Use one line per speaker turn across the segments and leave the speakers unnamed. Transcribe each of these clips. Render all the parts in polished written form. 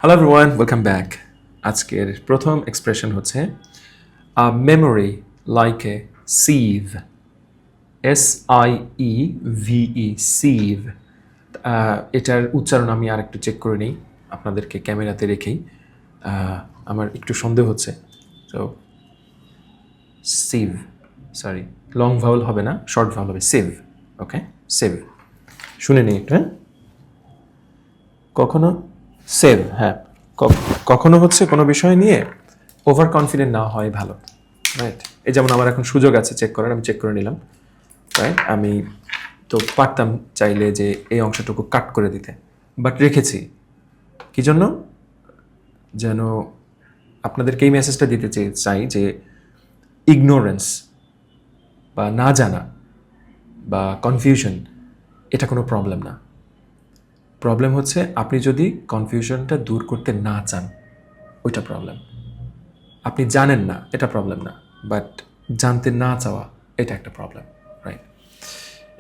Hello everyone, welcome back. আজকের প্রথম expression হচ্ছে মেমোরি লাইক এ সিভ, SIEVE, সিভ। এটার উচ্চারণ আমি আর একটু চেক করে নিই আপনাদেরকে ক্যামেরাতে রেখেই। আমার একটু সন্দেহ হচ্ছে। তো সিভ, সরি, লং ভাওয়াল হবে না, শর্ট ভাওয়াল হবে সিভ। ওকে, সিভ। শুনে নিই একটু। হ্যাঁ, কখনো সেভ, হ্যাঁ, কখনো হচ্ছে কোনো বিষয় নিয়ে ওভার কনফিডেন্ট না হয় ভালো, রাইট? এই যেমন আমার এখন সুযোগ আছে চেক করার, আমি চেক করে নিলাম, রাইট? আমি তো পারতাম চাইলে যে এই অংশটুকু কাট করে দিতে, বাট রেখেছি কি জন্য? যেন আপনাদেরকে এই মেসেজটা দিতে চাই যে ইগনোরেন্স বা না জানা বা কনফিউশন এটা কোনো প্রবলেম না। প্রবলেম হচ্ছে আপনি যদি কনফিউশনটা দূর করতে না চান, ওইটা প্রবলেম। আপনি জানেন না, এটা প্রবলেম না, বাট জানতে না চাওয়া এটা একটা problem, right?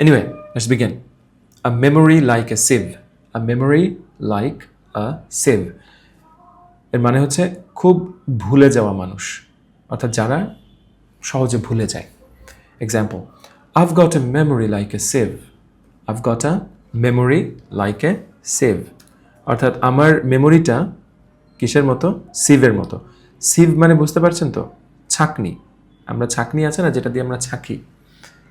Anyway, let's begin. A memory like a sieve, a memory like a sieve এর মানে হচ্ছে খুব ভুলে যাওয়া মানুষ, অর্থাৎ যারা সহজে ভুলে যায়। Example, I've got a memory like a sieve. I've got a memory like a sieve. অর্থাৎ আমার মেমোরিটা কিসের মতো? সিভের মতো। সিভ মানে বুঝতে পারছেন তো? ছাঁকনি। আমরা ছাঁকনি আছে না, যেটা দিয়ে আমরা ছাঁকি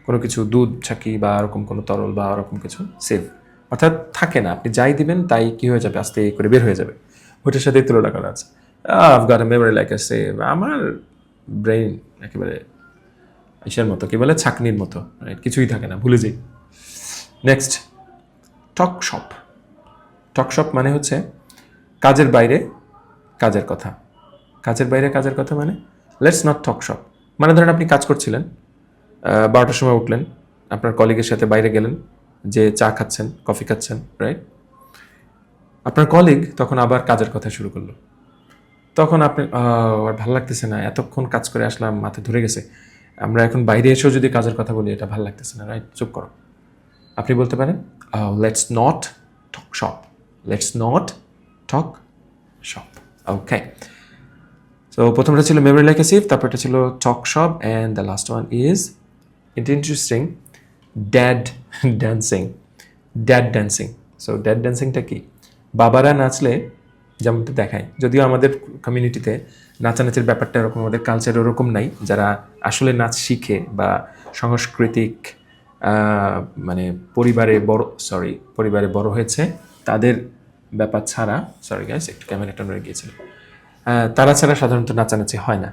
কোনো কিছু, দুধ ছাঁকি বা এরকম কোনো তরল বা ওরকম কিছু, সিভ। অর্থাৎ থাকে না, আপনি যাই দিবেন তাই কি হয়ে যাবে, আস্তে করে বের হয়ে যাবে। ওইটার সাথে তুলনা করা আছে। I've got a memory like a sieve. আমার ব্রেইন একেবারে ইসের মতো, কি বলে, ছাঁকনির মতো, রাইট? কিছুই থাকে না, ভুলে যাই। নেক্সট, টক শপ। টক শপ মানে হচ্ছে কাজের বাইরে কাজের কথা। কাজের বাইরে কাজের কথা মানে লেটস নট টক শপ। মানে ধরেন আপনি কাজ করছিলেন, 12টার সময় উঠলেন, আপনার কলিগের সাথে বাইরে গেলেন, যে চা খাচ্ছেন, কফি খাচ্ছেন, রাইট? আপনার কলিগ তখন আবার কাজের কথা শুরু করলো। তখন আপনি আর ভালো লাগতেছে না, এতক্ষণ কাজ করে আসলাম, মাথা ধরে গেছে, আমরা এখন বাইরে এসেও যদি কাজের কথা বলি এটা ভালো লাগতেছে না, রাইট? চুপ করো। আপনি বলতে পারেন let's not talk shop, let's not talk shop. Okay, so প্রথমটা ছিল মেমোরি লাইক এ সিভ, তারপরটা ছিল talk shop, and the last one is interesting, dad dancing. Dad dancing. So dad ড্যান্সিংটা কি? বাবারা নাচলে যেমনটা দেখায়, যদিও আমাদের কমিউনিটিতে নাচানাচির ব্যাপারটা এরকম, আমাদের কালচার ওরকম নাই। যারা আসলে নাচ শিখে বা সাংস্কৃতিক মানে পরিবারে বড় হয়েছে, তাদের ব্যাপার ছাড়া, সরি গাইস, একটু ক্যামেরাটা নড়ে গিয়েছিল, তারা ছাড়া সাধারণত নাচানাচি হয় না।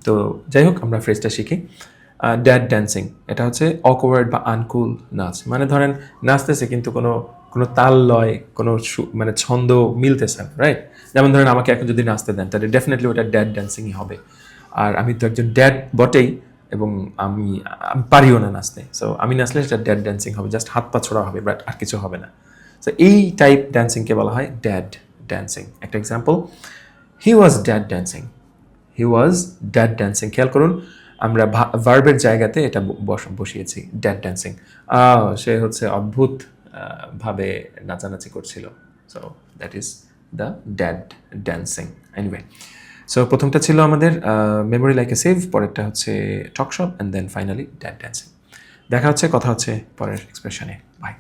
তো যাই হোক, আমরা ফ্রেজটা শিখি। ড্যাড ড্যান্সিং এটা হচ্ছে অকওয়ার্ড বা আনকুল নাচ। মানে ধরেন নাচতেছে কিন্তু কোনো কোনো তাল লয়, কোনো মানে ছন্দ মিলতেছে না, রাইট? যেমন ধরেন আমাকে এখন যদি নাচতে দেন, তাহলে ডেফিনেটলি ওটা ড্যাড ড্যান্সিংই হবে। আর আমি তো একজন ড্যাড বটেই, এবং আমি পারিও না নাচতে। সো আমি নাচলে সেটা ড্যাড ড্যান্সিং হবে, জাস্ট হাত পা ছোড়া হবে, বাট আর কিছু হবে না। সো এই টাইপ ড্যান্সিংকে বলা হয় ড্যাড ড্যান্সিং। একটা এক্সাম্পল, হি ওয়াজ ড্যাড ড্যান্সিং। হি ওয়াজ ড্যাড ড্যান্সিং। খেয়াল করুন, আমরা ভার্বের জায়গাতে এটা বসিয়েছি, ড্যাড ড্যান্সিং। সে হচ্ছে অদ্ভুত ভাবে নাচানাচি করছিল। So that is the dad dancing. Anyway, so প্রথমটা ছিল আমাদের মেমোরি লাইক এ সেভ, পরেরটা হচ্ছে talk shop, and then finally dad dancing. দেখা হচ্ছে, কথা হচ্ছে পরের এক্সপ্রেশনে। বাই।